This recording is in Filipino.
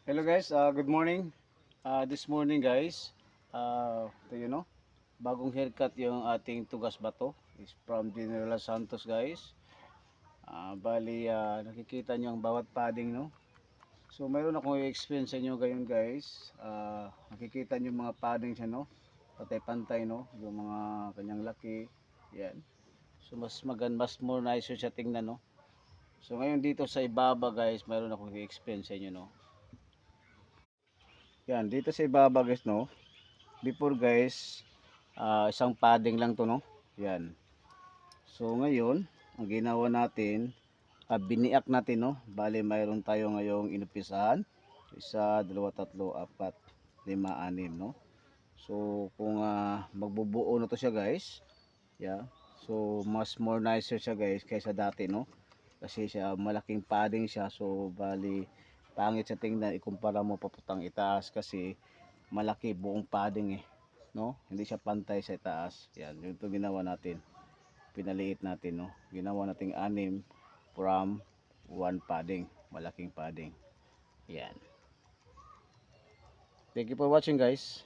Hello guys, good morning. This morning guys, bagong haircut yung ating tugas bato is from General Santos guys. Nakikita nyo ang bawat padding no. So mayroon akong i-explain sa inyo ngayon guys. Nakikita nyo yung mga padding siya no. Pantay-pantay no, yung mga kanyang laki. Yan. So mas more nicer siya tingnan no. So ngayon dito sa ibaba guys, mayroon akong i-explain sa inyo no. Yan, dito sa ibaba guys no. Before guys, isang padding lang to no. Yan. So ngayon, ang ginawa natin, biniak natin no. Bali mayroon tayo ngayong inupisahan. Isa, dalawa, tatlo, apat, lima, anim no. So kung magbubuo na to siya guys, yeah. So mas more nicer siya guys kaysa dati no. Kasi siya malaking padding siya. So bali pangit sa tingnan ikumpara mo paputang itaas kasi malaki buong padding no, hindi siya pantay sa itaas. Yan yung to ginawa natin, pinaliit natin no, ginawa nating anim from one padding, malaking padding. Yan, thank you for watching guys.